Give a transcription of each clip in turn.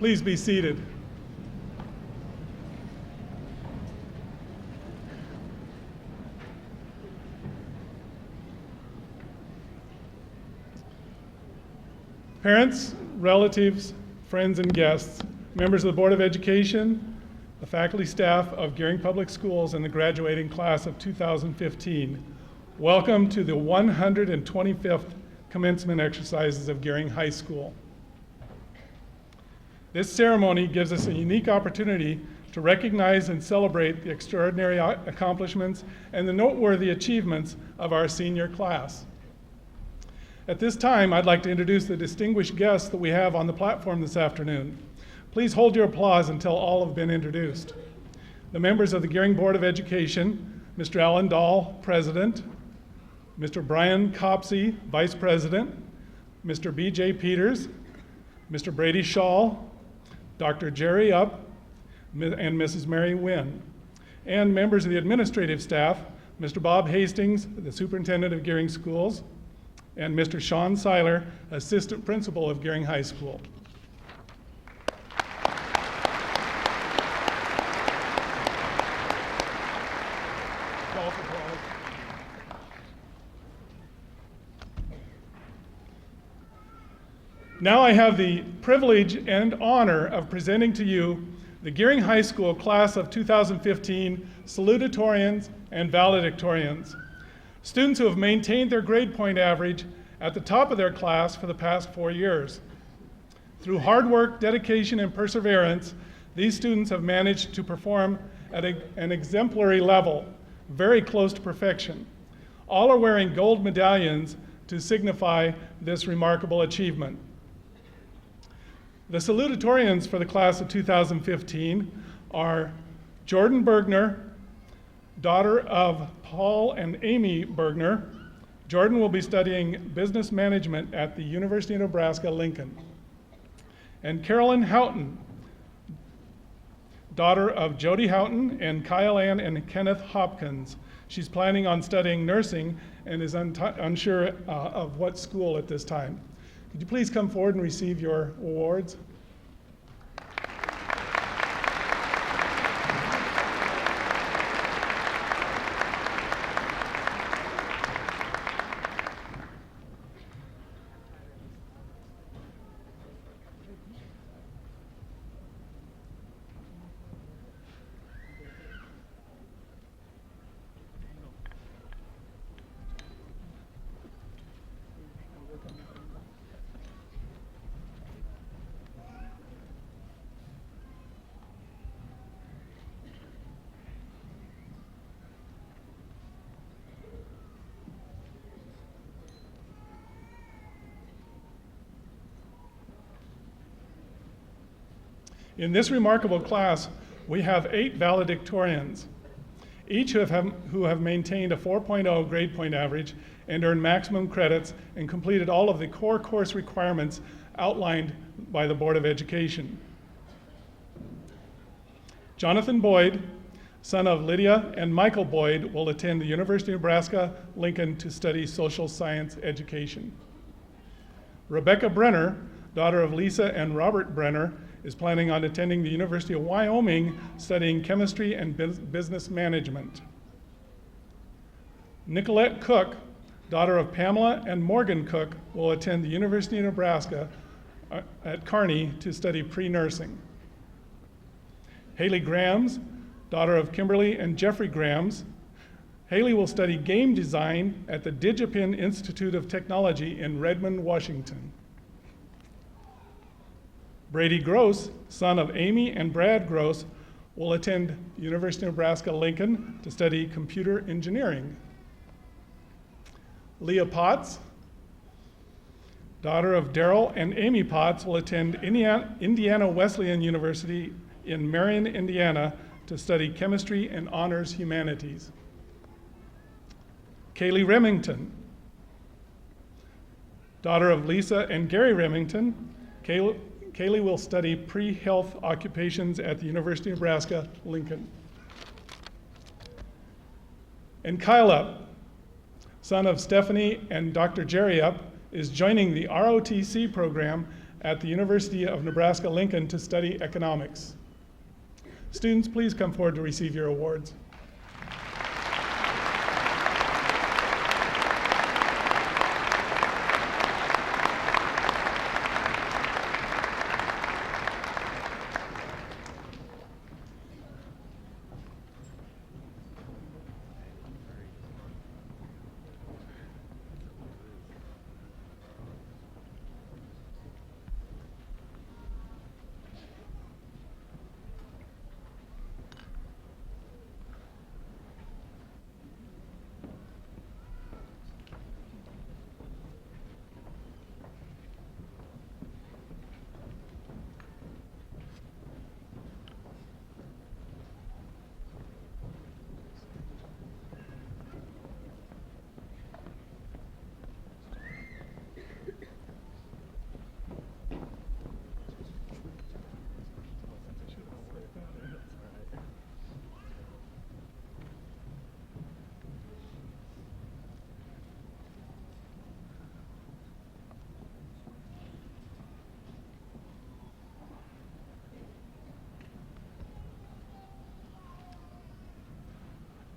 Please be seated. Parents, relatives, friends, and guests, members of the Board of Education, the faculty staff of Gering Public Schools, and the graduating class of 2015, welcome to the 125th commencement exercises of Gering High School. This ceremony gives us a unique opportunity to recognize and celebrate the extraordinary accomplishments and the noteworthy achievements of our senior class. At this time, I'd like to introduce the distinguished guests that we have on the platform this afternoon. Please hold your applause until all have been introduced. The members of the Gering Board of Education, Mr. Alan Dahl, President, Mr. Brian Copsey, Vice President, Mr. B.J. Peters, Mr. Brady Shaw, Dr. Jerry Up, and Mrs. Mary Wynn, and members of the administrative staff, Mr. Bob Hastings, the Superintendent of Gering Schools, and Mr. Sean Seiler, Assistant Principal of Gering High School. Now I have the privilege and honor of presenting to you the Gering High School class of 2015 salutatorians and valedictorians, students who have maintained their grade point average at the top of their class for the past 4 years. Through hard work, dedication, and perseverance, these students have managed to perform at an exemplary level, very close to perfection. All are wearing gold medallions to signify this remarkable achievement. The salutatorians for the class of 2015 are Jordan Bergner, daughter of Paul and Amy Bergner. Jordan will be studying business management at the University of Nebraska-Lincoln. And Carolyn Houghton, daughter of Jody Houghton and Kyle Ann and Kenneth Hopkins. She's planning on studying nursing and is unsure of what school at this time. Could you please come forward and receive your awards? In this remarkable class, we have 8 valedictorians, each who have maintained a 4.0 grade point average and earned maximum credits and completed all of the core course requirements outlined by the Board of Education. Jonathan Boyd, son of Lydia and Michael Boyd, will attend the University of Nebraska-Lincoln to study social science education. Rebecca Brenner, daughter of Lisa and Robert Brenner, is planning on attending the University of Wyoming studying chemistry and business management. Nicolette Cook, daughter of Pamela and Morgan Cook, will attend the University of Nebraska at Kearney to study pre-nursing. Haley Grams, daughter of Kimberly and Jeffrey Grams. Haley will study game design at the Digipin Institute of Technology in Redmond, Washington. Brady Gross, son of Amy and Brad Gross, will attend University of Nebraska-Lincoln to study computer engineering. Leah Potts, daughter of Darrell and Amy Potts, will attend Indiana Wesleyan University in Marion, Indiana to study chemistry and honors humanities. Kaylee Remington, daughter of Lisa and Gary Remington, Kaylee will study pre-health occupations at the University of Nebraska-Lincoln. And Kyle Up, son of Stephanie and Dr. Jerry Up, is joining the ROTC program at the University of Nebraska-Lincoln to study economics. Students, please come forward to receive your awards.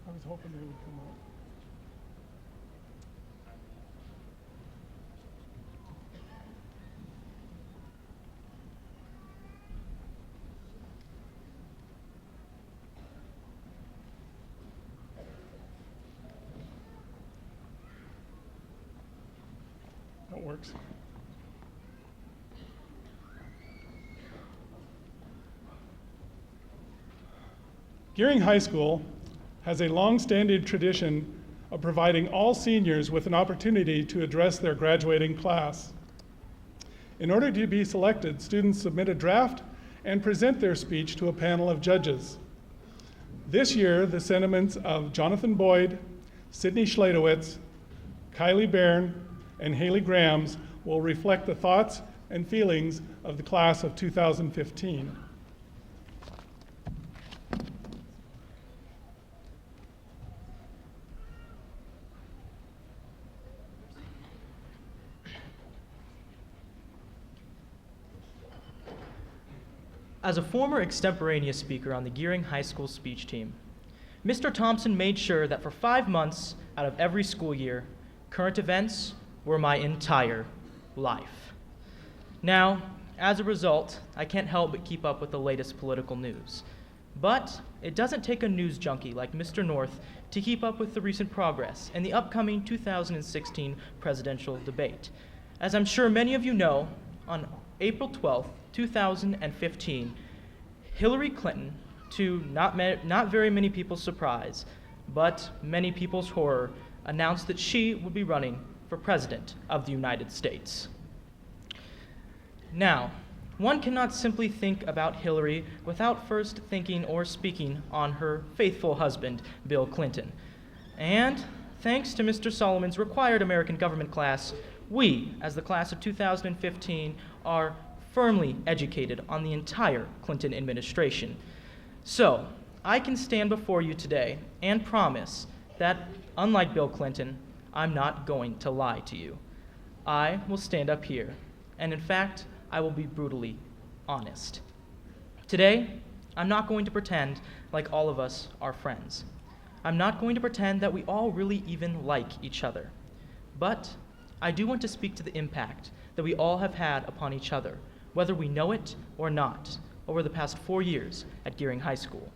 I was hoping they would come up. That works. Gering High School has a long-standing tradition of providing all seniors with an opportunity to address their graduating class. In order to be selected, students submit a draft and present their speech to a panel of judges. This year, the sentiments of Jonathan Boyd, Sydney Schladowitz, Kylie Bairn, and Haley Grams will reflect the thoughts and feelings of the class of 2015. As a former extemporaneous speaker on the Gering High School speech team, Mr. Thompson made sure that for 5 months out of every school year, current events were my entire life. Now, as a result, I can't help but keep up with the latest political news. But it doesn't take a news junkie like Mr. North to keep up with the recent progress in the upcoming 2016 presidential debate. As I'm sure many of you know, on April 12th, 2015, Hillary Clinton, to not very many people's surprise, but many people's horror, announced that she would be running for President of the United States. Now, one cannot simply think about Hillary without first thinking or speaking on her faithful husband, Bill Clinton. And thanks to Mr. Solomon's required American government class, we, as the class of 2015, are firmly educated on the entire Clinton administration. So, I can stand before you today and promise that, unlike Bill Clinton, I'm not going to lie to you. I will stand up here, and in fact, I will be brutally honest. Today, I'm not going to pretend like all of us are friends. I'm not going to pretend that we all really even like each other. But I do want to speak to the impact that we all have had upon each other, whether we know it or not, over the past 4 years at Gering High School.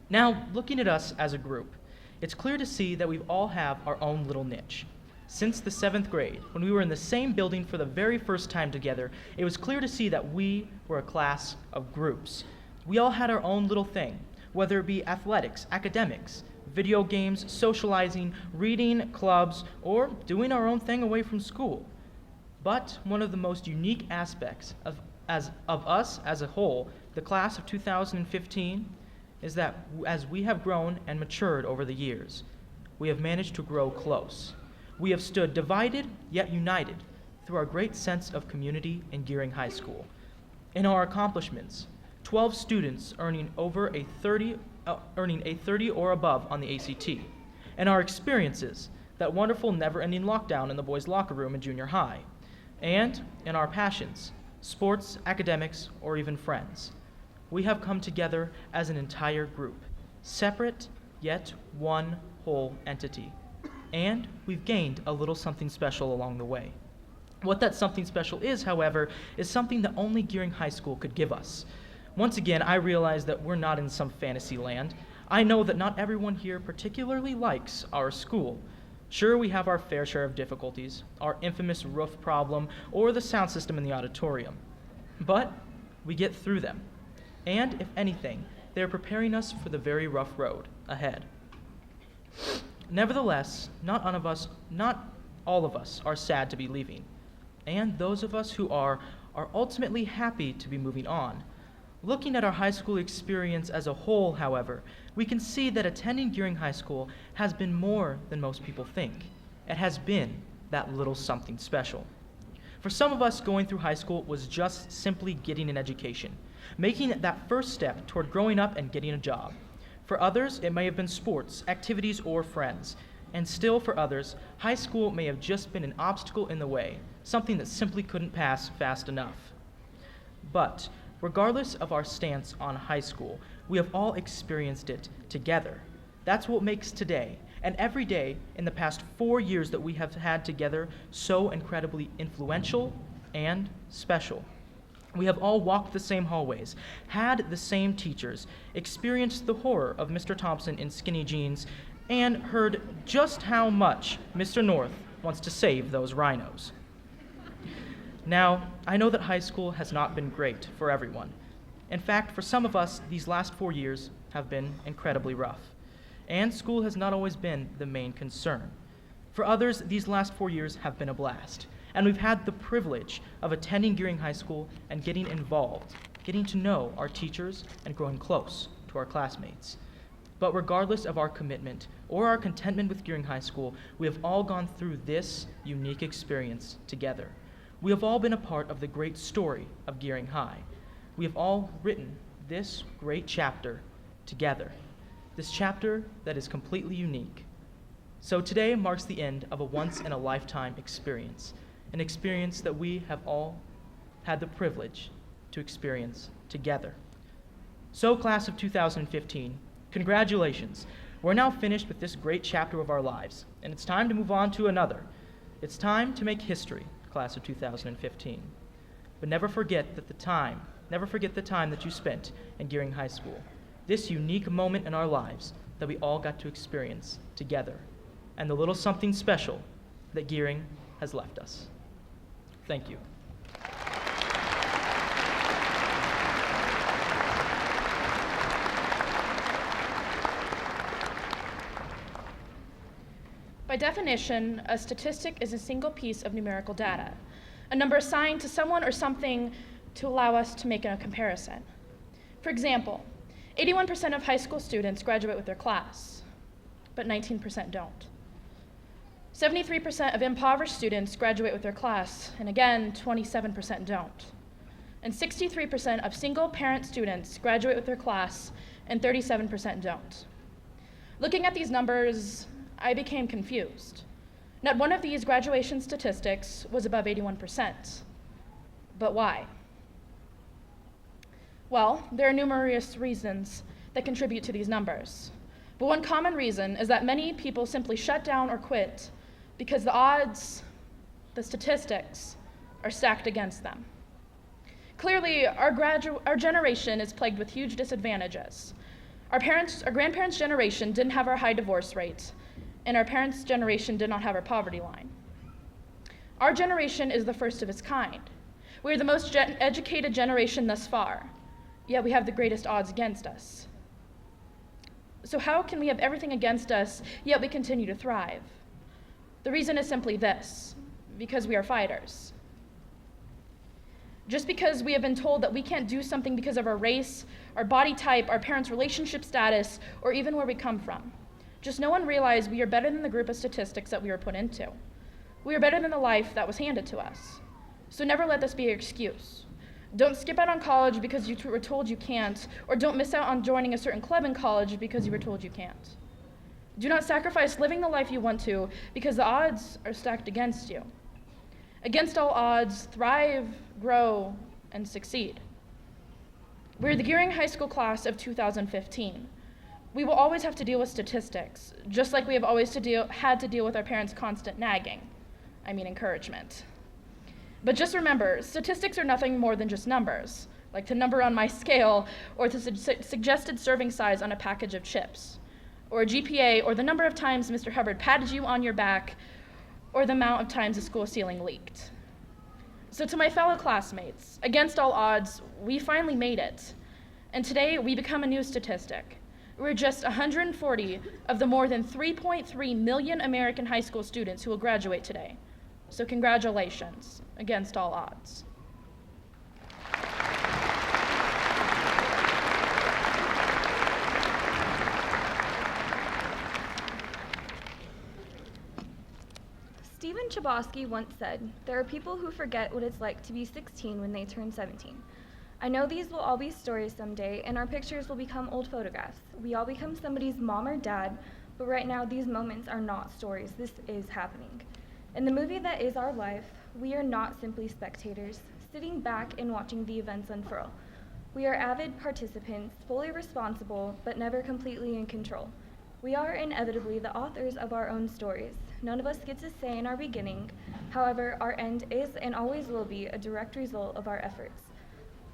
Now, looking at us as a group, it's clear to see that we all have our own little niche. Since the 7th grade, when we were in the same building for the very first time together, it was clear to see that we were a class of groups. We all had our own little thing, whether it be athletics, academics, video games, socializing, reading, clubs, or doing our own thing away from school. But one of the most unique aspects of us as a whole, the class of 2015, is that as we have grown and matured over the years, we have managed to grow close. We have stood divided yet united through our great sense of community in Gering High School. In our accomplishments, 12 students earning a 30 or above on the ACT. In our experiences, that wonderful never-ending lockdown in the boys' locker room in junior high. And in our passions, sports, academics, or even friends. We have come together as an entire group, separate yet one whole entity. And we've gained a little something special along the way. What that something special is, however, is something that only Gering High School could give us. Once again, I realize that we're not in some fantasy land. I know that not everyone here particularly likes our school. Sure, we have our fair share of difficulties, our infamous roof problem, or the sound system in the auditorium. But we get through them. And if anything, they're preparing us for the very rough road ahead. Nevertheless, not all of us are sad to be leaving. And those of us who are ultimately happy to be moving on. Looking at our high school experience as a whole, however, we can see that attending Gering High School has been more than most people think. It has been that little something special. For some of us, going through high school was just simply getting an education, making that first step toward growing up and getting a job. For others, it may have been sports, activities, or friends. And still for others, high school may have just been an obstacle in the way, something that simply couldn't pass fast enough. But regardless of our stance on high school, we have all experienced it together. That's what makes today, and every day in the past 4 years that we have had together, so incredibly influential and special. We have all walked the same hallways, had the same teachers, experienced the horror of Mr. Thompson in skinny jeans, and heard just how much Mr. North wants to save those rhinos. Now, I know that high school has not been great for everyone. In fact, for some of us, these last 4 years have been incredibly rough. And school has not always been the main concern. For others, these last 4 years have been a blast. And we've had the privilege of attending Gering High School and getting involved, getting to know our teachers and growing close to our classmates. But regardless of our commitment or our contentment with Gering High School, we have all gone through this unique experience together. We have all been a part of the great story of Gering High. We have all written this great chapter together, this chapter that is completely unique. So today marks the end of a once-in-a-lifetime experience, an experience that we have all had the privilege to experience together. So, class of 2015, congratulations. We're now finished with this great chapter of our lives, and it's time to move on to another. It's time to make history, class of 2015. But never forget the time that you spent in Gering High School, this unique moment in our lives that we all got to experience together, and the little something special that Gering has left us. Thank you. By definition, a statistic is a single piece of numerical data, a number assigned to someone or something to allow us to make a comparison. For example, 81% of high school students graduate with their class, but 19% don't. 73% of impoverished students graduate with their class, and again, 27% don't. And 63% of single-parent students graduate with their class, and 37% don't. Looking at these numbers, I became confused. Not one of these graduation statistics was above 81%. But why? Well, there are numerous reasons that contribute to these numbers. But one common reason is that many people simply shut down or quit because the odds, the statistics, are stacked against them. Clearly, our generation is plagued with huge disadvantages. Our grandparents' generation didn't have our high divorce rate, and our parents' generation did not have our poverty line. Our generation is the first of its kind. We are the most educated generation thus far, yet we have the greatest odds against us. So how can we have everything against us, yet we continue to thrive? The reason is simply this: because we are fighters. Just because we have been told that we can't do something because of our race, our body type, our parents' relationship status, or even where we come from. Just no one realized we are better than the group of statistics that we were put into. We are better than the life that was handed to us. So never let this be your excuse. Don't skip out on college because you were told you can't, or don't miss out on joining a certain club in college because you were told you can't. Do not sacrifice living the life you want to because the odds are stacked against you. Against all odds, thrive, grow, and succeed. We're the Gering High School class of 2015. We will always have to deal with statistics, just like we have always had to deal with our parents' constant nagging. I mean encouragement. But just remember, statistics are nothing more than just numbers, like the number on my scale or the suggested serving size on a package of chips, or a GPA, or the number of times Mr. Hubbard patted you on your back, or the amount of times the school ceiling leaked. So to my fellow classmates, against all odds, we finally made it. And today we become a new statistic. We're just 140 of the more than 3.3 million American high school students who will graduate today. So congratulations, against all odds. Stephen Chbosky once said, "There are people who forget what it's like to be 16 when they turn 17. I know these will all be stories someday, and our pictures will become old photographs. We all become somebody's mom or dad, but right now these moments are not stories. This is happening. In the movie that is our life, we are not simply spectators, sitting back and watching the events unfurl. We are avid participants, fully responsible, but never completely in control. We are inevitably the authors of our own stories. None of us gets a say in our beginning. However, our end is and always will be a direct result of our efforts.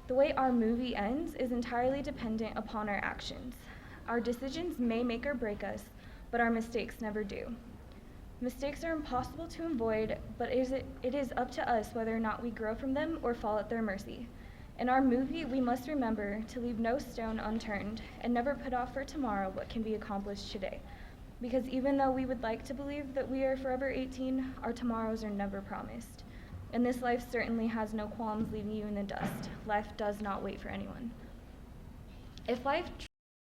The way our movie ends is entirely dependent upon our actions. Our decisions may make or break us, but our mistakes never do. Mistakes are impossible to avoid, but it is up to us whether or not we grow from them or fall at their mercy. In our movie, we must remember to leave no stone unturned and never put off for tomorrow what can be accomplished today. Because even though we would like to believe that we are forever 18, our tomorrows are never promised. And this life certainly has no qualms leaving you in the dust. Life does not wait for anyone. If life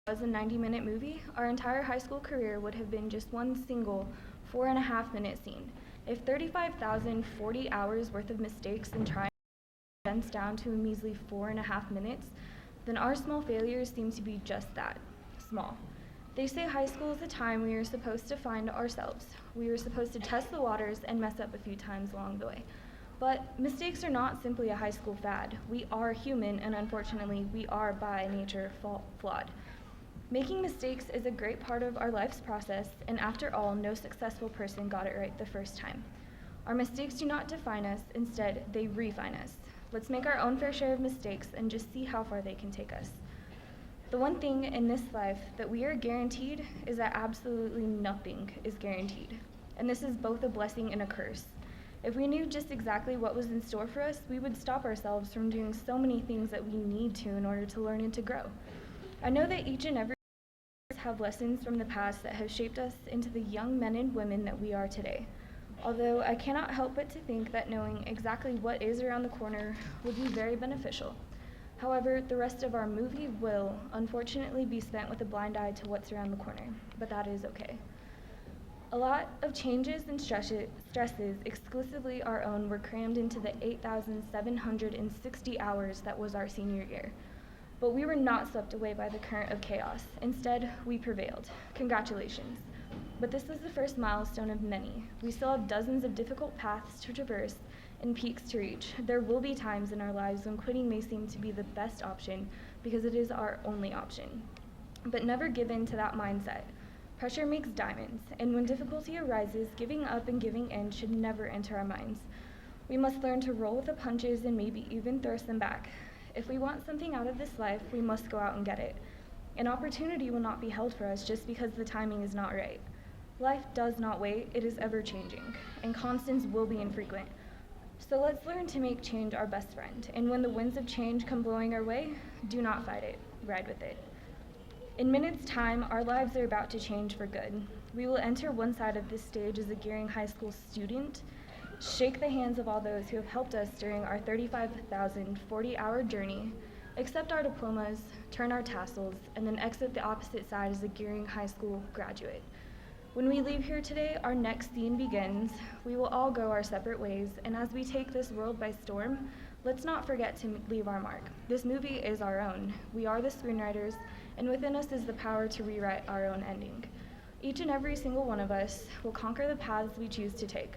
was a 90-minute movie, our entire high school career would have been just one single 4.5-minute scene. If 35,040 hours worth of mistakes and trying condensed down to a measly 4.5 minutes, then our small failures seem to be just that, small. They say high school is a time we are supposed to find ourselves. We are supposed to test the waters and mess up a few times along the way. But mistakes are not simply a high school fad. We are human, and unfortunately, we are by nature flawed. Making mistakes is a great part of our life's process, and after all, no successful person got it right the first time. Our mistakes do not define us, instead, they refine us. Let's make our own fair share of mistakes and just see how far they can take us. The one thing in this life that we are guaranteed is that absolutely nothing is guaranteed. And this is both a blessing and a curse. If we knew just exactly what was in store for us, we would stop ourselves from doing so many things that we need to in order to learn and to grow. I know that each and every one of us have lessons from the past that have shaped us into the young men and women that we are today. Although I cannot help but to think that knowing exactly what is around the corner would be very beneficial. However, the rest of our movie will, unfortunately, be spent with a blind eye to what's around the corner, but that is okay. A lot of changes and stresses exclusively our own were crammed into the 8,760 hours that was our senior year. But we were not swept away by the current of chaos. Instead, we prevailed. Congratulations. But this was the first milestone of many. We still have dozens of difficult paths to traverse and peaks to reach. There will be times in our lives when quitting may seem to be the best option because it is our only option. But never give in to that mindset. Pressure makes diamonds, and when difficulty arises, giving up and giving in should never enter our minds. We must learn to roll with the punches and maybe even throw them back. If we want something out of this life, we must go out and get it. An opportunity will not be held for us just because the timing is not right. Life does not wait, it is ever changing, and constants will be infrequent. So let's learn to make change our best friend, and when the winds of change come blowing our way, do not fight it, ride with it. In minutes' time, our lives are about to change for good. We will enter one side of this stage as a Gering High School student, shake the hands of all those who have helped us during our 35,040-hour journey, accept our diplomas, turn our tassels, and then exit the opposite side as a Gering High School graduate. When we leave here today, our next scene begins. We will all go our separate ways, and as we take this world by storm, let's not forget to leave our mark. This movie is our own. We are the screenwriters, and within us is the power to rewrite our own ending. Each and every single one of us will conquer the paths we choose to take.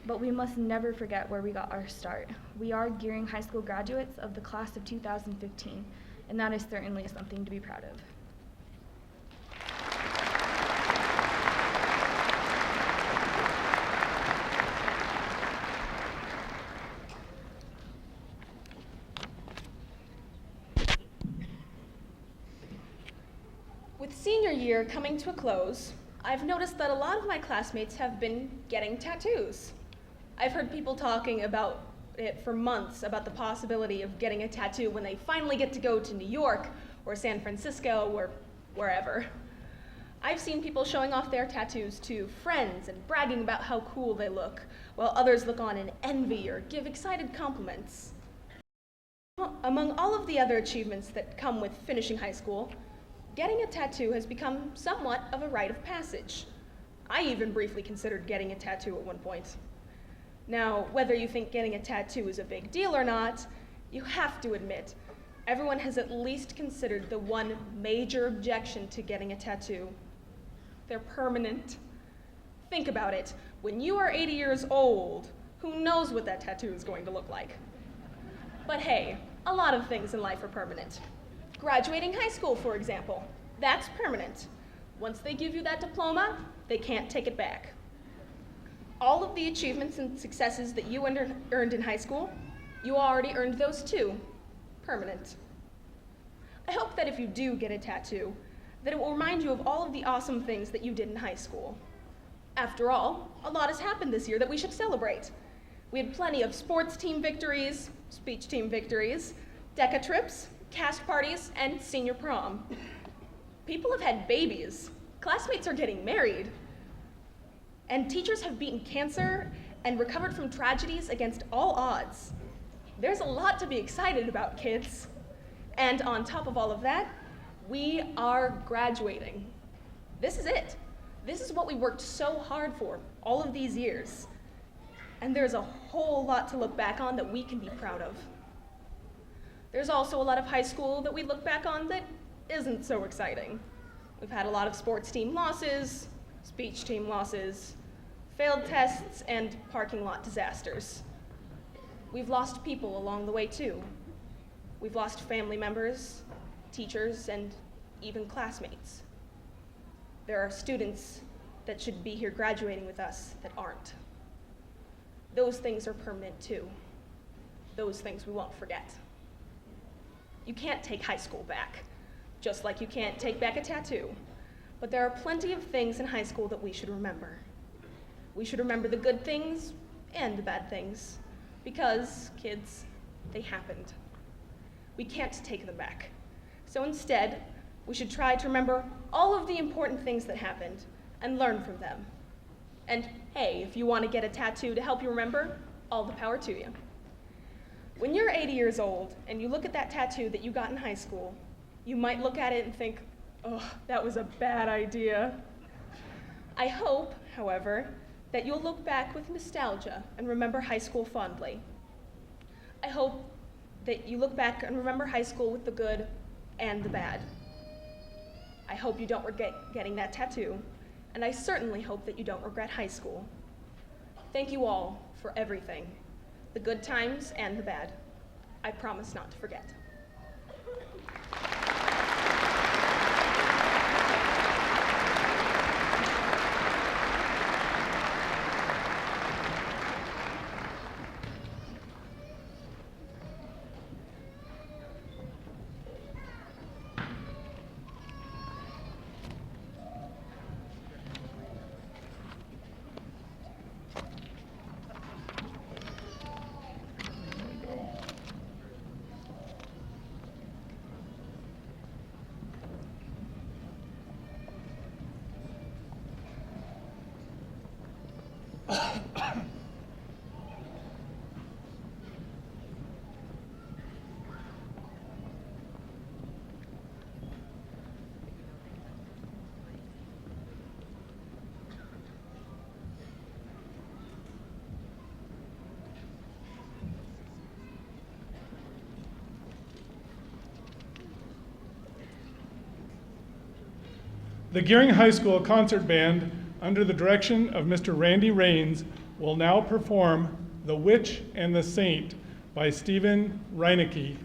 But we must never forget where we got our start. We are Gering High School graduates of the class of 2015, and that is certainly something to be proud of. With senior year coming to a close, I've noticed that a lot of my classmates have been getting tattoos. I've heard people talking about it for months, about the possibility of getting a tattoo when they finally get to go to New York or San Francisco or wherever. I've seen people showing off their tattoos to friends and bragging about how cool they look, while others look on in envy or give excited compliments. Among all of the other achievements that come with finishing high school, getting a tattoo has become somewhat of a rite of passage. I even briefly considered getting a tattoo at one point. Now, whether you think getting a tattoo is a big deal or not, you have to admit, everyone has at least considered the one major objection to getting a tattoo. They're permanent. Think about it. When you are 80 years old, who knows what that tattoo is going to look like? But hey, a lot of things in life are permanent. Graduating high school, for example, that's permanent. Once they give you that diploma, they can't take it back. All of the achievements and successes that you earned in high school, you already earned those too, permanent. I hope that if you do get a tattoo, that it will remind you of all of the awesome things that you did in high school. After all, a lot has happened this year that we should celebrate. We had plenty of sports team victories, speech team victories, DECA trips, cast parties, and senior prom. People have had babies. Classmates are getting married. And teachers have beaten cancer and recovered from tragedies against all odds. There's a lot to be excited about, kids. And on top of all of that, we are graduating. This is it. This is what we worked so hard for all of these years. And there's a whole lot to look back on that we can be proud of. There's also a lot of high school that we look back on that isn't so exciting. We've had a lot of sports team losses, speech team losses, failed tests, and parking lot disasters. We've lost people along the way too. We've lost family members, teachers, and even classmates. There are students that should be here graduating with us that aren't. Those things are permanent too. Those things we won't forget. You can't take high school back, just like you can't take back a tattoo. But there are plenty of things in high school that we should remember. We should remember the good things and the bad things, because, kids, they happened. We can't take them back. So instead, we should try to remember all of the important things that happened and learn from them. And hey, if you want to get a tattoo to help you remember, all the power to you. When you're 80 years old and you look at that tattoo that you got in high school, you might look at it and think, oh, that was a bad idea. I hope, however, that you'll look back with nostalgia and remember high school fondly. I hope that you look back and remember high school with the good and the bad. I hope you don't regret getting that tattoo, and I certainly hope that you don't regret high school. Thank you all for everything, the good times and the bad. I promise not to forget. The Gering High School Concert Band, under the direction of Mr. Randy Raines, will now perform The Witch and the Saint by Stephen Reinecke.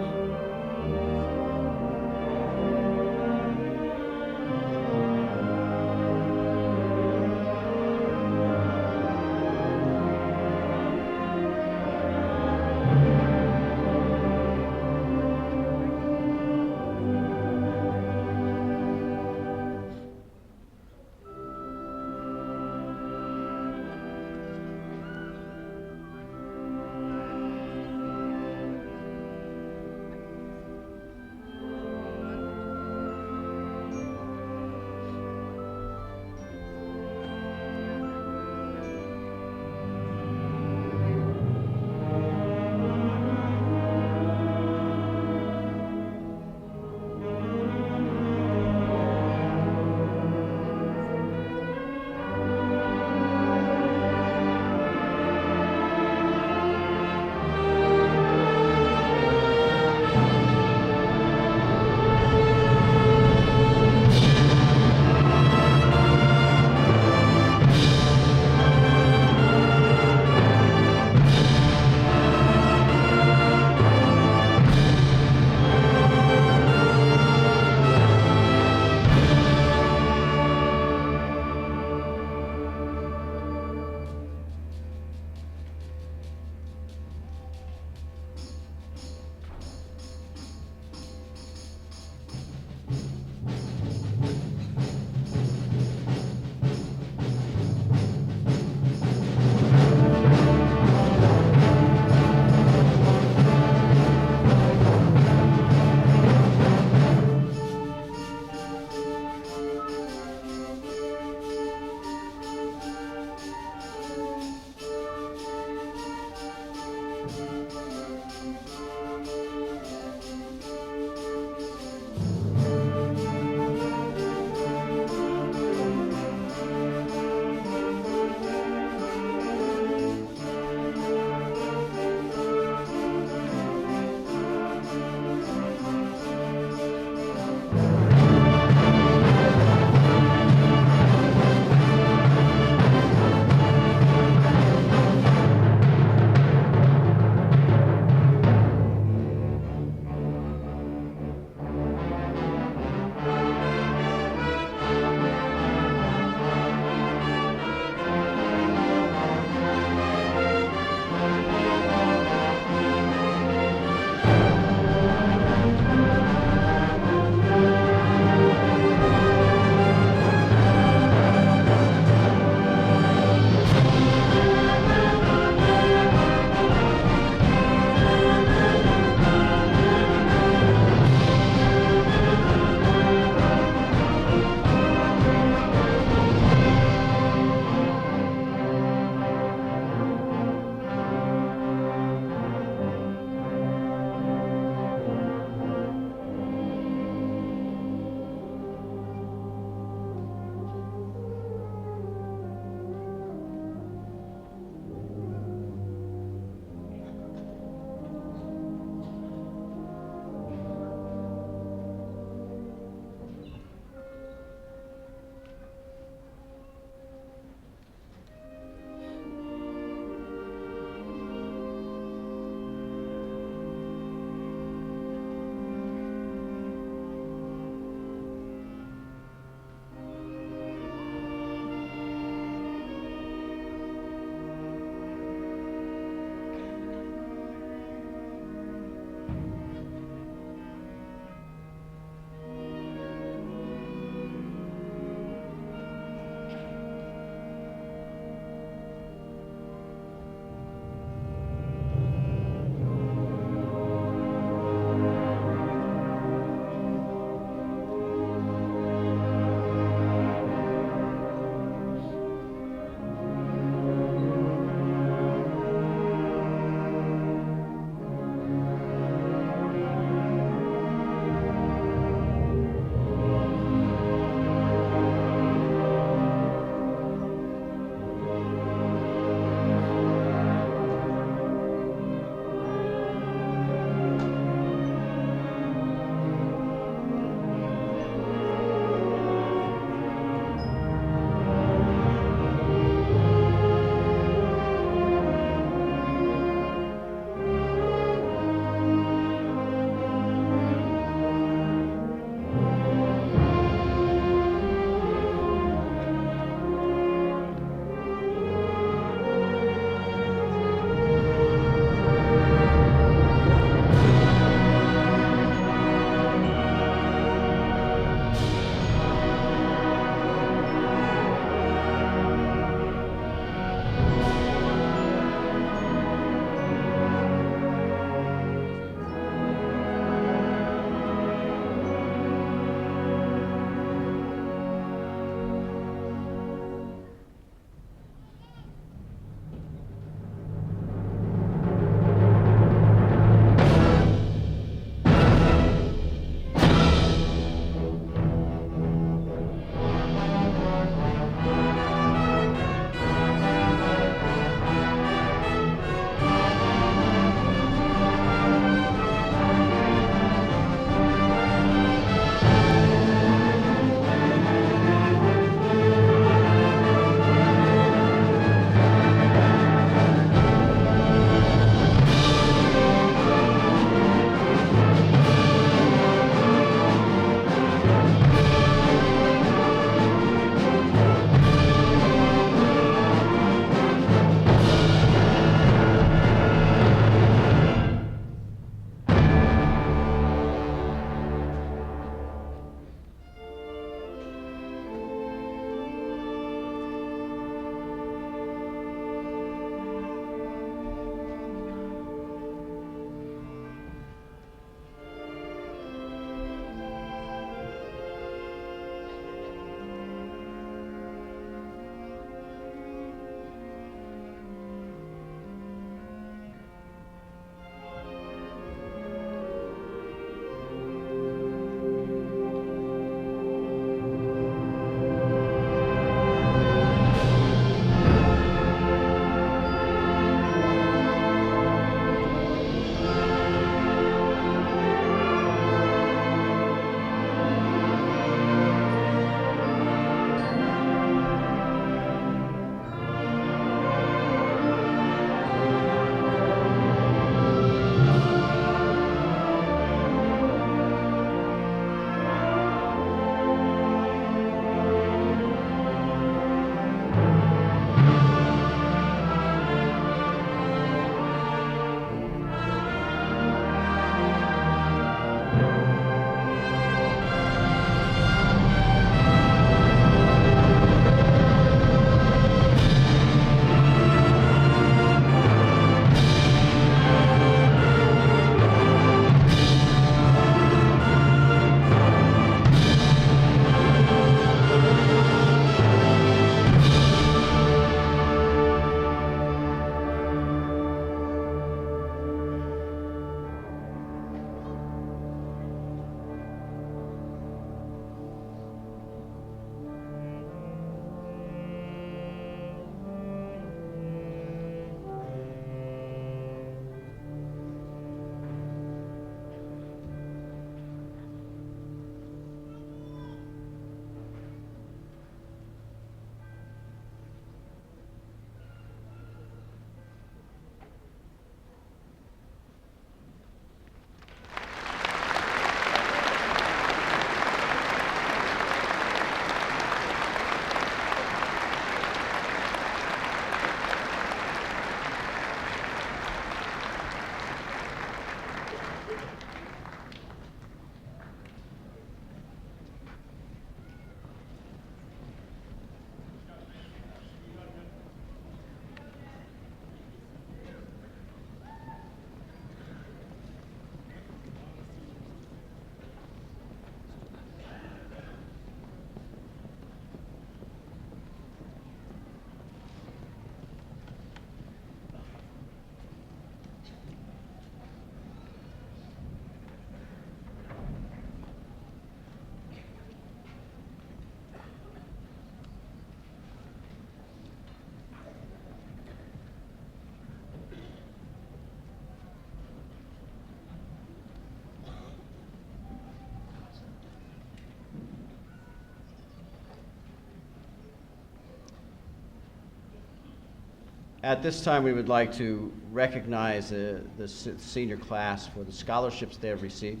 At this time, we would like to recognize the senior class for the scholarships they have received.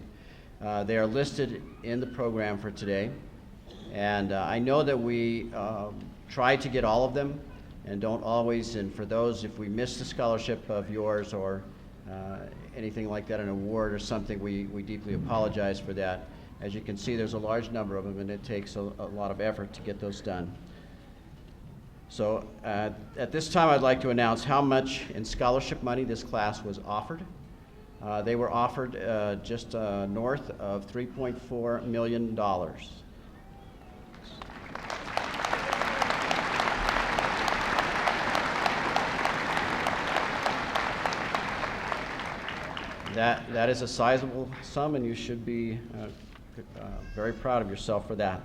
They are listed in the program for today. And I know that we try to get all of them and don't always, and for those, if we miss the scholarship of yours or anything like that, an award or something, we deeply apologize for that. As you can see, there's a large number of them, and it takes a lot of effort to get those done. So at this time, I'd like to announce how much in scholarship money this class was offered. They were offered just north of $3.4 million. That is a sizable sum, and you should be very proud of yourself for that.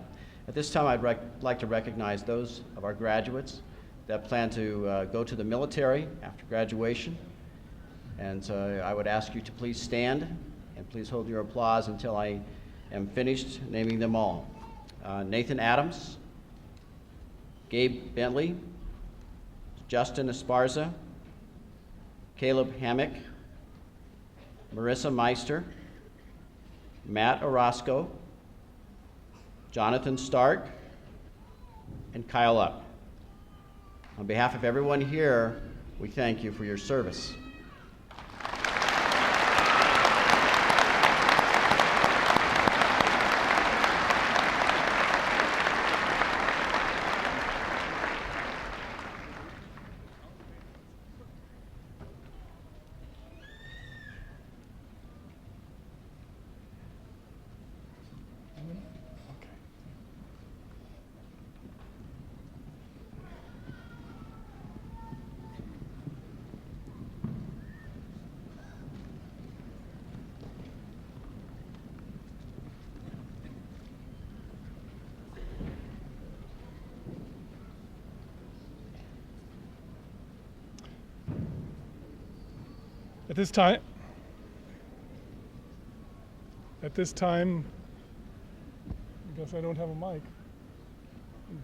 At this time, I'd like to recognize those of our graduates that plan to go to the military after graduation. And so I would ask you to please stand and please hold your applause until I am finished naming them all. Nathan Adams, Gabe Bentley, Justin Esparza, Caleb Hammock, Marissa Meister, Matt Orozco, Jonathan Stark, and Kyle Up. On behalf of everyone here, we thank you for your service. At this time, I guess I don't have a mic.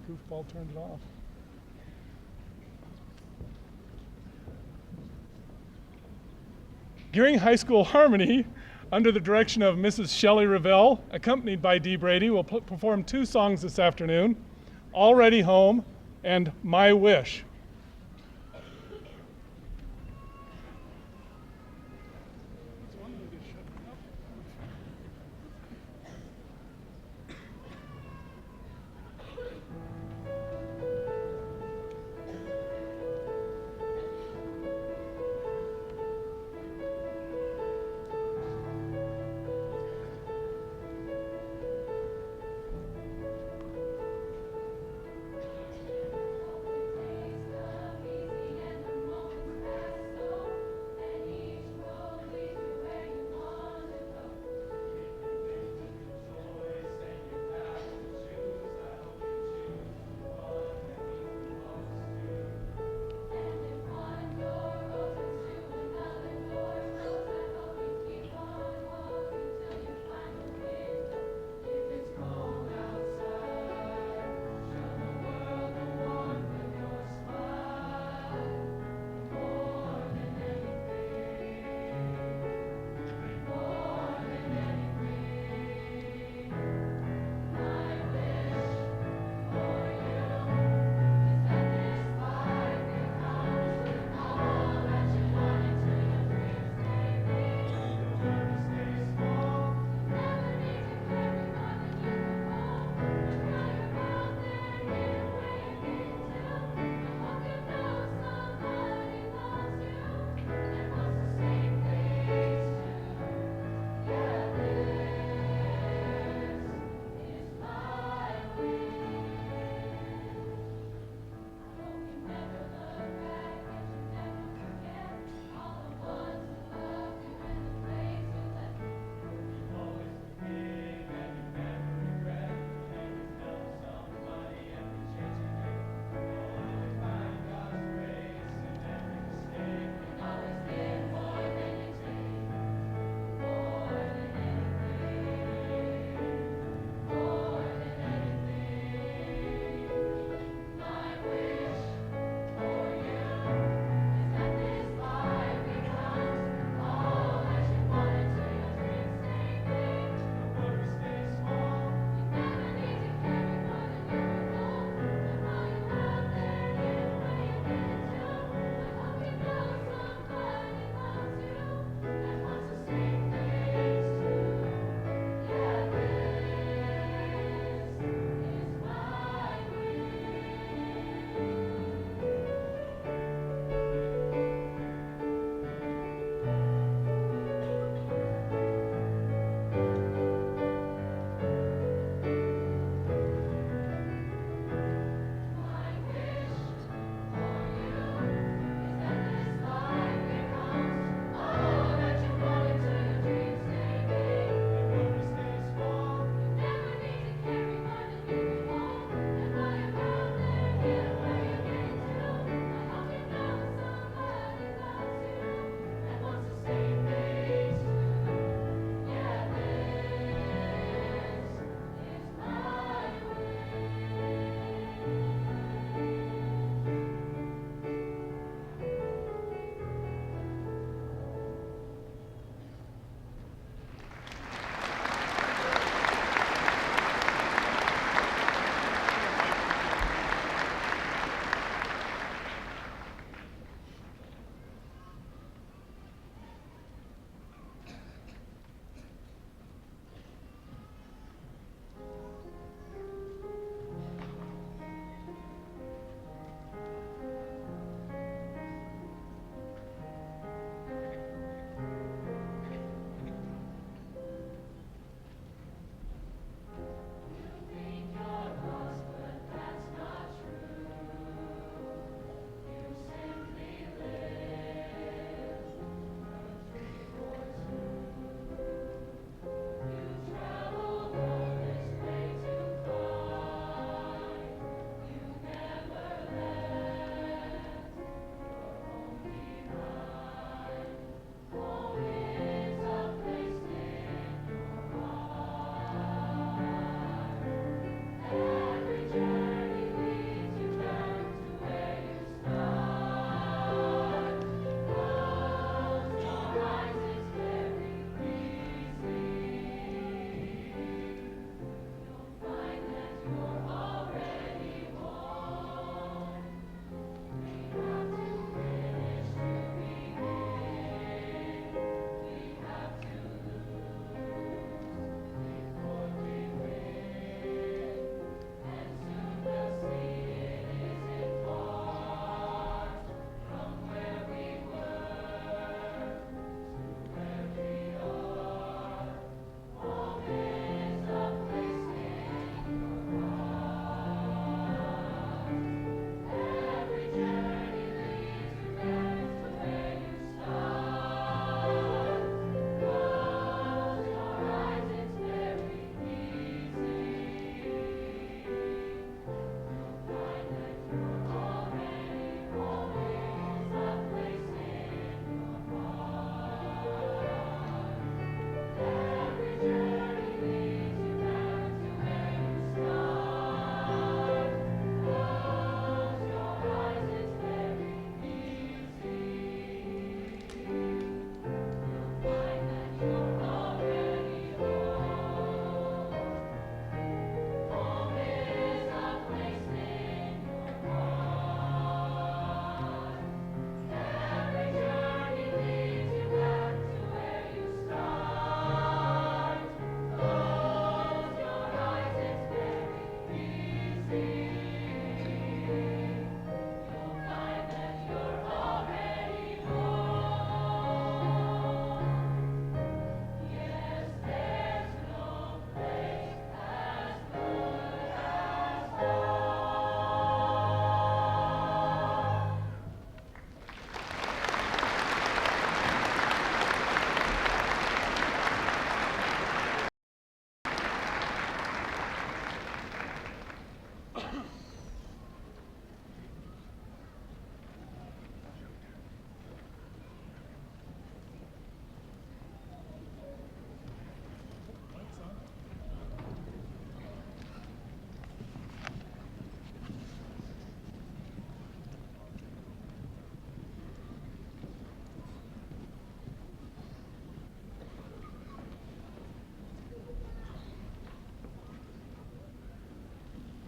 Goofball turned it off. Gering High School Harmony, under the direction of Mrs. Shelley Revelle, accompanied by Dee Brady, will perform two songs this afternoon, Already Home and My Wish.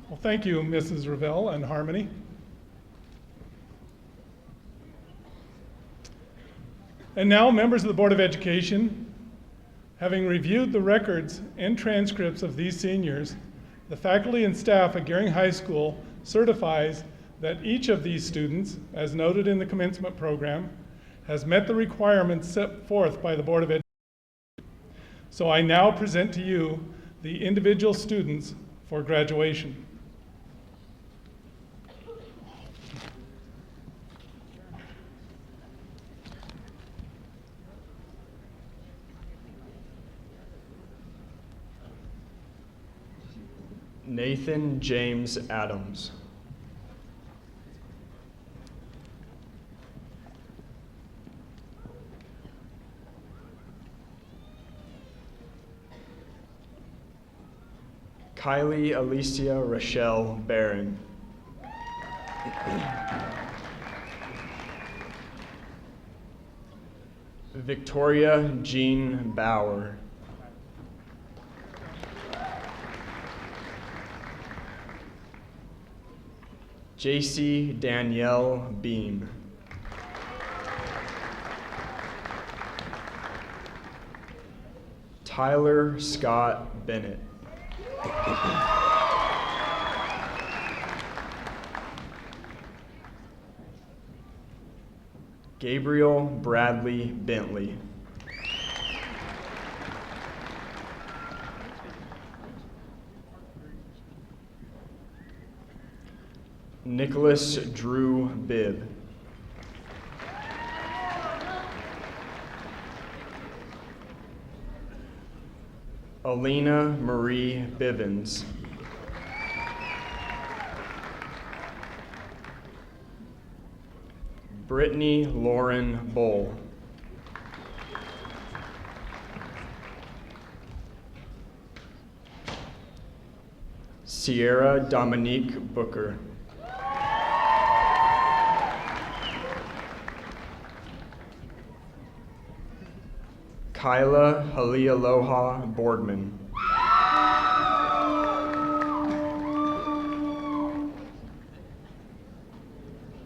Well, thank you, Mrs. Ravel and Harmony. And now, members of the Board of Education, having reviewed the records and transcripts of these seniors, the faculty and staff at Gering High School certifies that each of these students, as noted in the commencement program, has met the requirements set forth by the Board of Education. So I now present to you the individual students for graduation. Nathan James Adams. Kylie Alicia Rochelle Barron. Victoria Jean Bauer. JC Danielle Beam. Tyler Scott Bennett. Gabriel Bradley Bentley. Nicholas Drew Bibb. Alina Marie Bivens. Brittany Lauren Bull. Sierra Dominique Booker. Kyla Halialoha Boardman.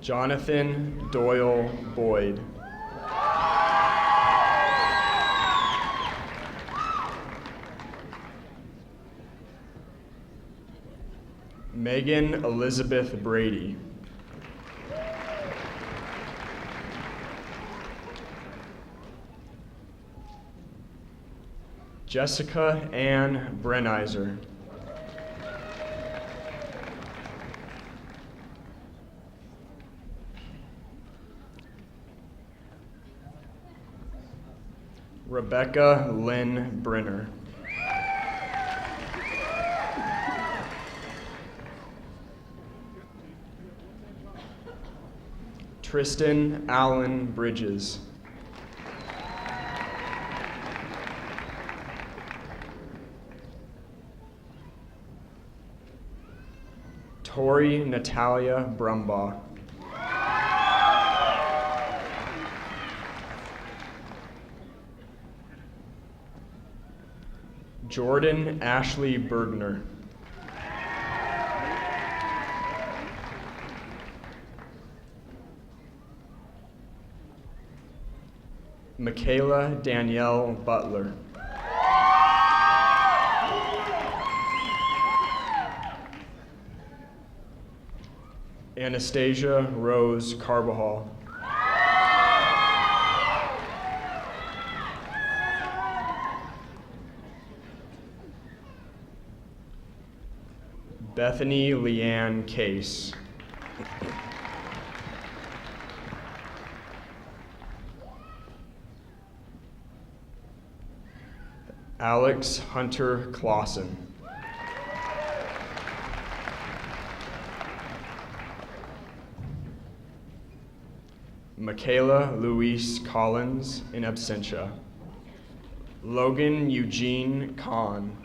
Jonathan Doyle Boyd. Megan Elizabeth Brady. Jessica Ann Brenizer. Rebecca Lynn Brenner. Tristan Allen Bridges. Tori Natalia Brumbaugh. Jordan Ashley Bergner. Michaela Danielle Butler. Anastasia Rose Carbajal. Bethany Leanne Case. Alex Hunter Clausen. Michaela Louise Collins in absentia. Logan Eugene Kahn.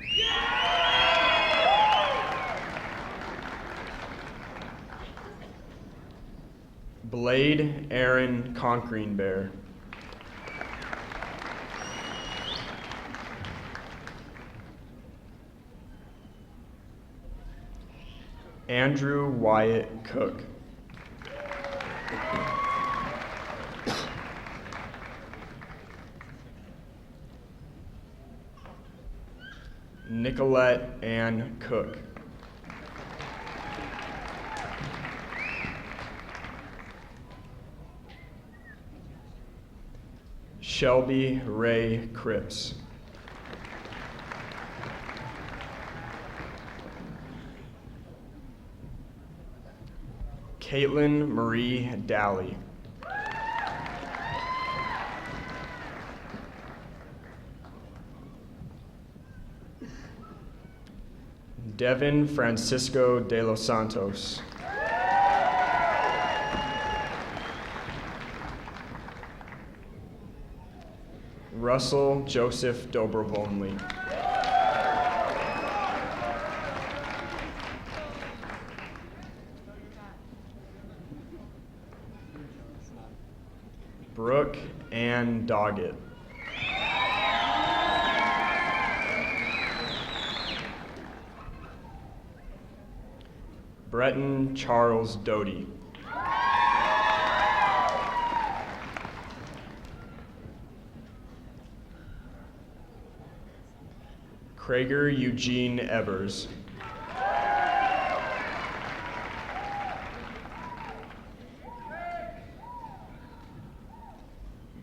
Blade Aaron Conkreen Bear. Andrew Wyatt Cook. Nicolette Ann Cook. Shelby Ray Cripps. Caitlin Marie Dally. Devin Francisco de los Santos. Russell Joseph Dobrovolny. Brooke Ann Doggett. Breton Charles Doty. Krager Eugene Evers.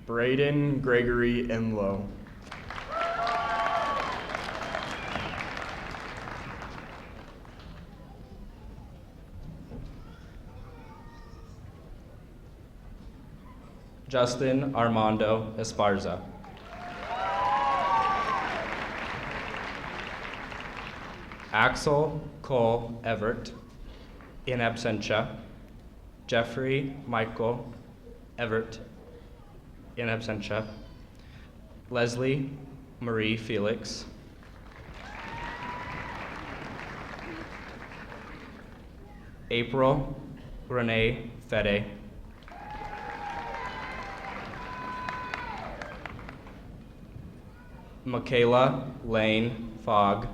Braden Gregory Enlow. Justin Armando Esparza. Axel Cole Everett, in absentia. Jeffrey Michael Everett, in absentia. Leslie Marie Felix. April Renee Fede. Michaela Lane Fogg.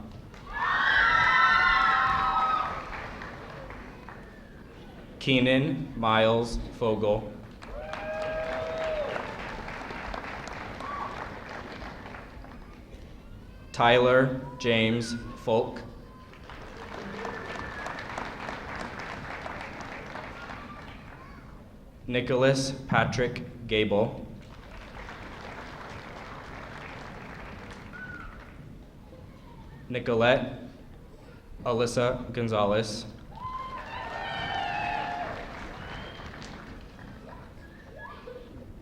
Keenan Miles Fogel. Tyler James Folk. Nicholas Patrick Gable. Nicolette Alyssa Gonzalez.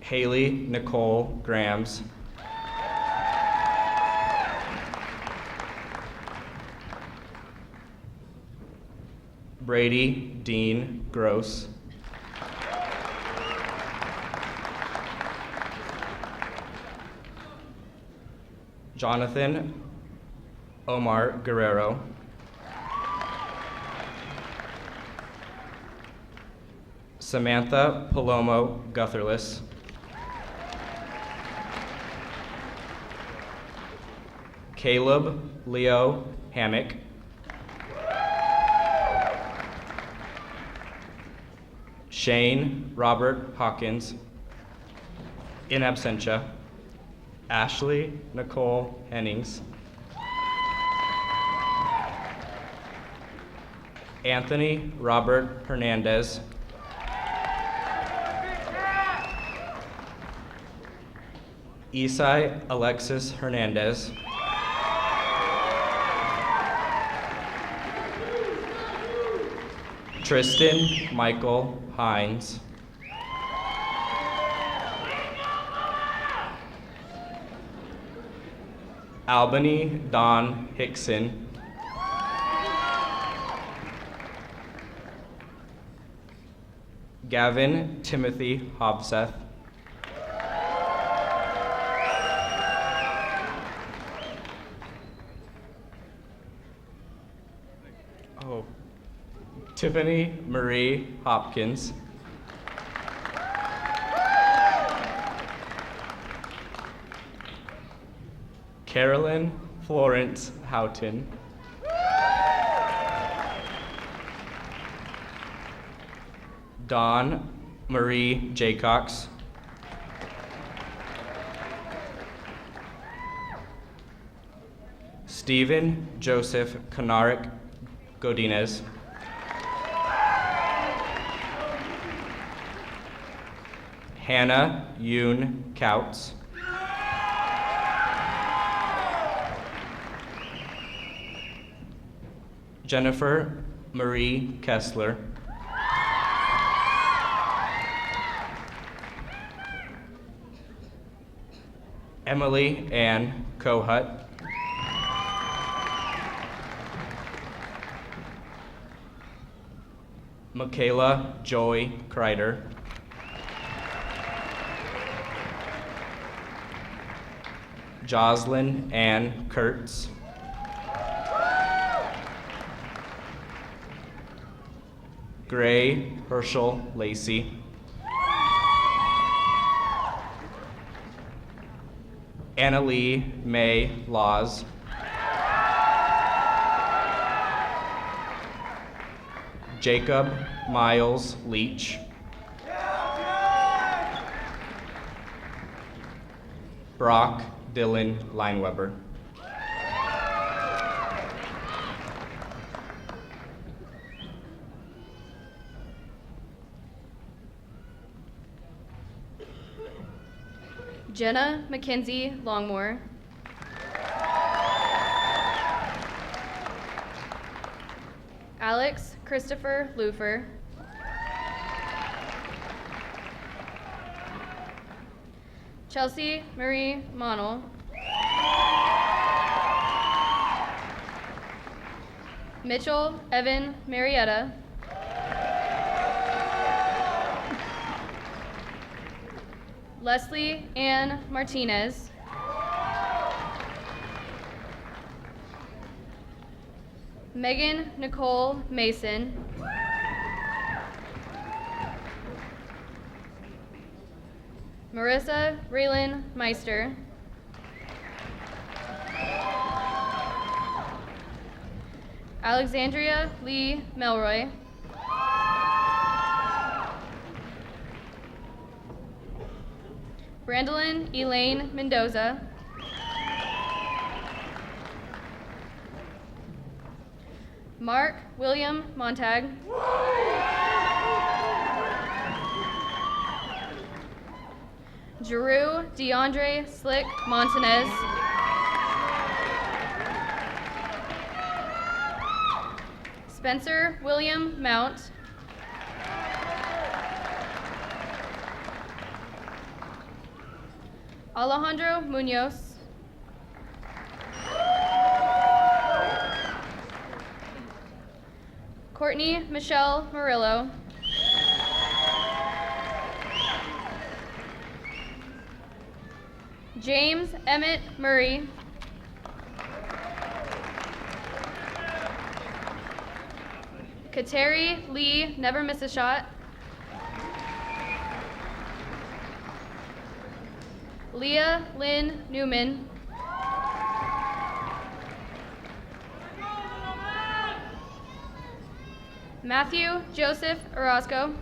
Haley Nicole Grams. Brady Dean Gross. Jonathan Omar Guerrero. Samantha Palomo Gutherless. Caleb Leo Hammock. Shane Robert Hawkins, in absentia. Ashley Nicole Hennings. Anthony Robert Hernandez. Isai Alexis Hernandez. Tristan Michael Hines. Albany Don Hickson. Gavin Timothy Hobseth. Tiffany Marie Hopkins. Carolyn Florence Houghton. Dawn Marie Jaycox. Stephen Joseph Kanaric Godinez. Hannah Yoon Couts. Jennifer Marie Kessler. Emily Ann Kohut. Michaela Joy Kreider. Jocelyn Ann Kurtz. Gray Herschel Lacey. Annalee May Laws. Jacob Miles Leach. Brock Dylan Lineweber. Jenna Mackenzie Longmore. Alex Christopher Lufer. Chelsea Marie Monell. Mitchell Evan Marietta. Leslie Ann Martinez. Megan Nicole Mason. Marissa Raylan Meister. Alexandria Lee Melroy. Brandolyn Elaine Mendoza. Mark William Montag. Drew DeAndre Slick Montanez. Spencer William Mount. Alejandro Munoz. Courtney Michelle Murillo. James Emmett Murray. Kateri Lee Never Miss a Shot. Leah Lynn Newman. Matthew Joseph Orozco.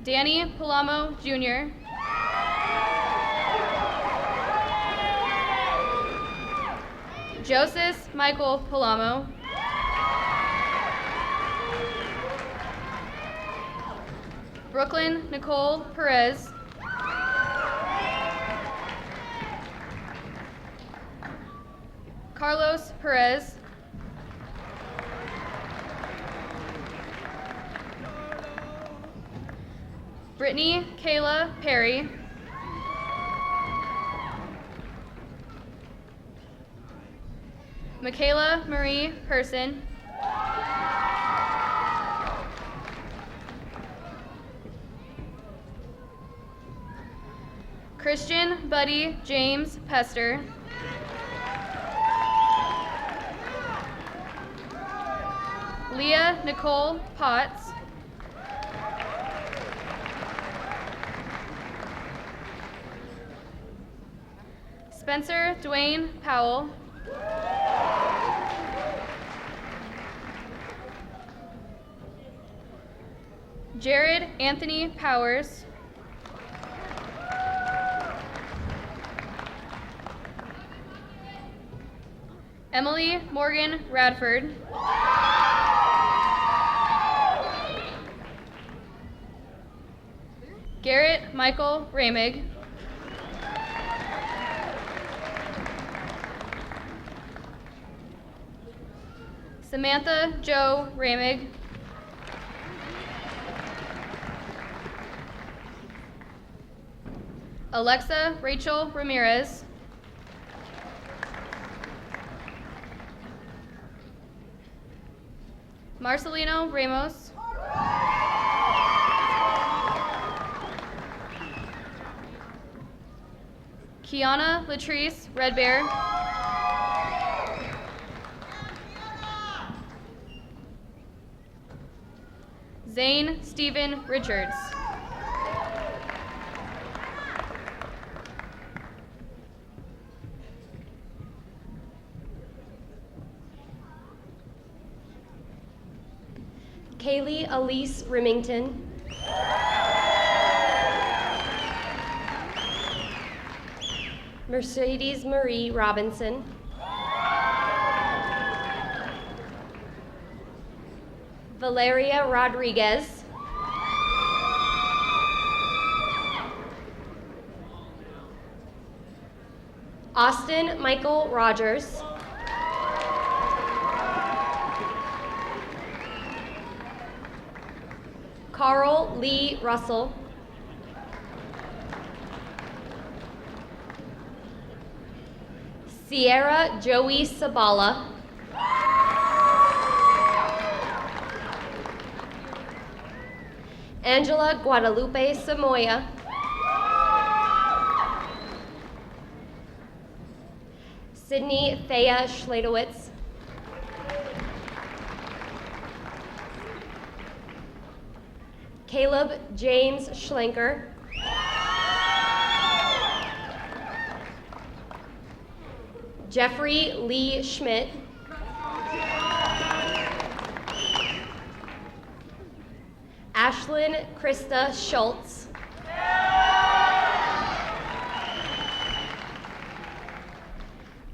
Danny Palamo Jr. Joseph Michael Palamo. Brooklyn Nicole Perez. Carlos Perez. Brittany Kayla Perry. Michaela Marie Person. Christian Buddy James Pester. Leah Nicole Potts. Spencer Dwayne Powell. Jared Anthony Powers. Emily Morgan Radford. Garrett Michael Ramig. Samantha Jo Ramig. Alexa Rachel Ramirez. Marcelino Ramos. Kiana Latrice Redbear. Zane Stephen Richards. Kaylee Elise Remington. Mercedes Marie Robinson. Valeria Rodriguez. Austin Michael Rogers. Carl Lee Russell. Sierra Joey Sabala. Angela Guadalupe Samoya. Sydney Thea Schladowitz. Caleb James Schlenker. Jeffrey Lee Schmidt. Ashlyn Krista Schultz.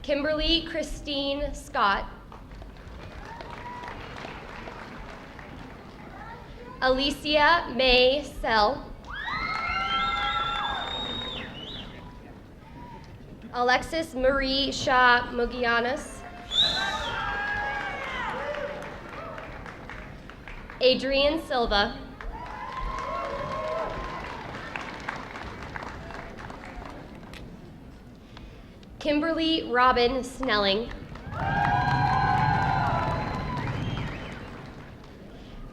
Kimberly Christine Scott. Alicia May Sell. Alexis Marie Shah Mugianis. Adrian Silva. Kimberly Robin Snelling.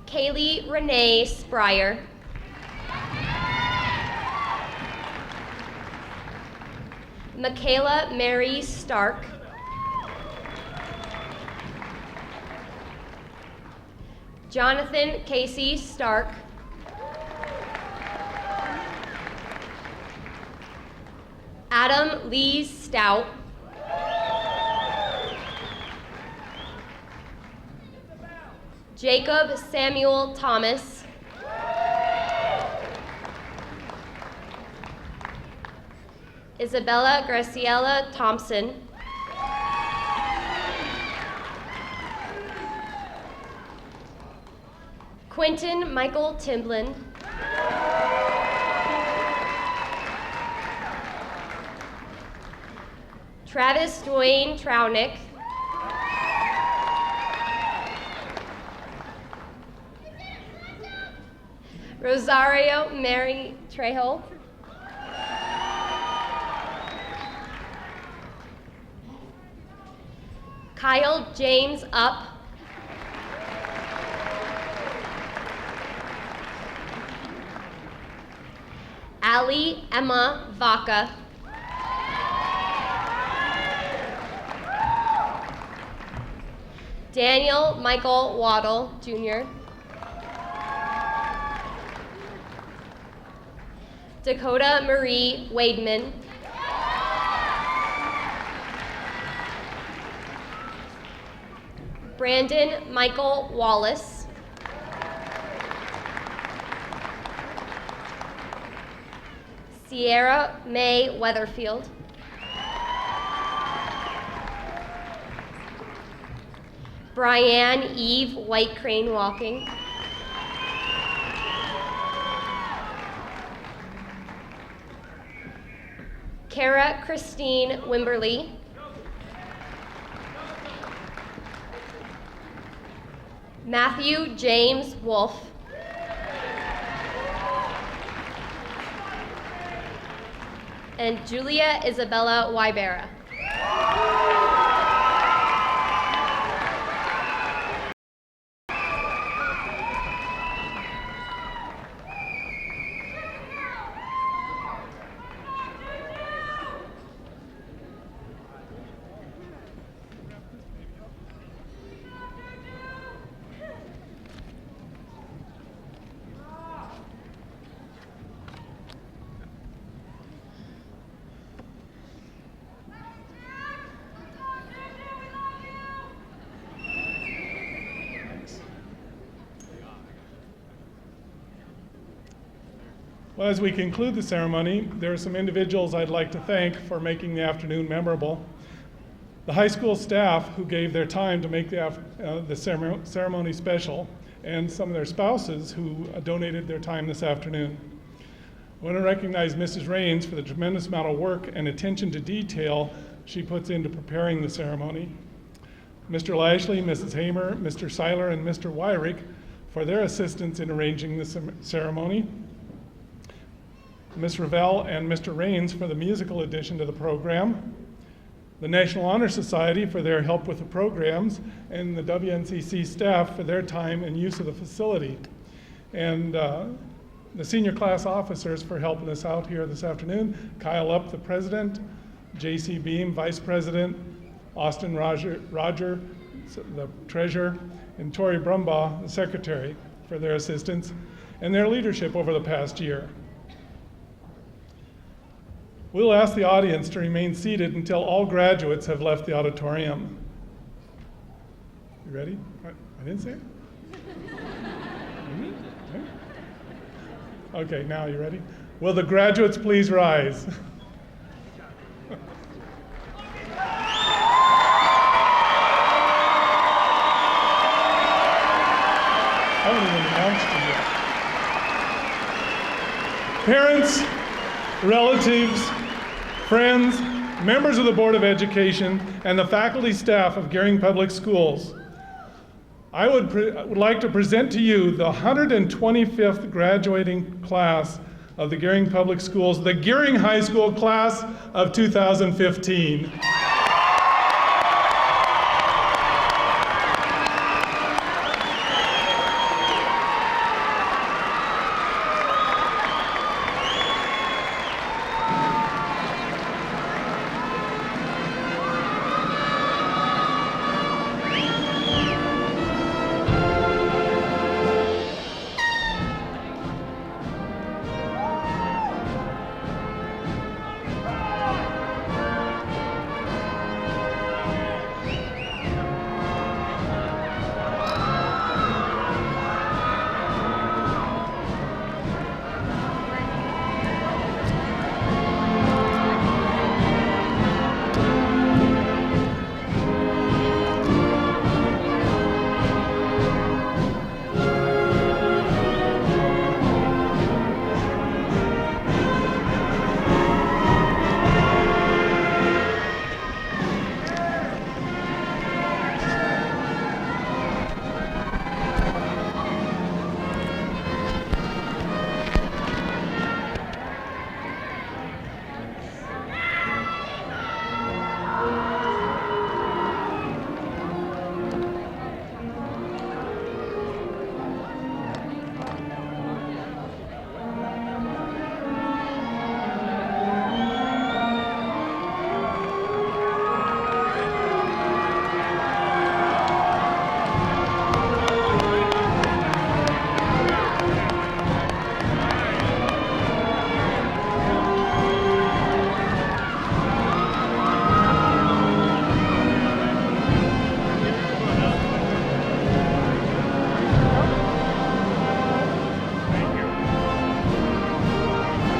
Kaylee Renee Spryer. Michaela Mary Stark. Jonathan Casey Stark. Adam Lee Stout. Jacob Samuel Thomas. Isabella Graciela Thompson. Quentin Michael Timblin. Travis Dwayne Trownick. Rosario Mary Trejo. Kyle James Up. Ali Emma Vaca. Daniel Michael Waddle, Jr. Dakota Marie Wademan. Brandon Michael Wallace. Sierra May Weatherfield. Brianne Eve White Crane Walking. Kara Christine Wimberly. Matthew James Wolf. And Julia Isabella Wybera. Well, as we conclude the ceremony, there are some individuals I'd like to thank for making the afternoon memorable. The high school staff who gave their time to make the ceremony special, and some of their spouses who donated their time this afternoon. I want to recognize Mrs. Rains for the tremendous amount of work and attention to detail she puts into preparing the ceremony. Mr. Lashley, Mrs. Hamer, Mr. Seiler, and Mr. Wyrick for their assistance in arranging the ceremony. Ms. Ravel and Mr. Rains for the musical addition to the program. The National Honor Society for their help with the programs, and the WNCC staff for their time and use of the facility. And the senior class officers for helping us out here this afternoon. Kyle Up, the president, J.C. Beam, vice president, Austin Roger, the treasurer, and Tori Brumbaugh, the secretary, for their assistance and their leadership over the past year. We'll ask the audience to remain seated until all graduates have left the auditorium. You ready? I didn't say it? Okay, now you ready? Will the graduates please rise? I haven't even announced you yet. Parents, relatives, friends, members of the Board of Education, and the faculty staff of Gering Public Schools, I would like to present to you the 125th graduating class of the Gering Public Schools, the Gering High School class of 2015.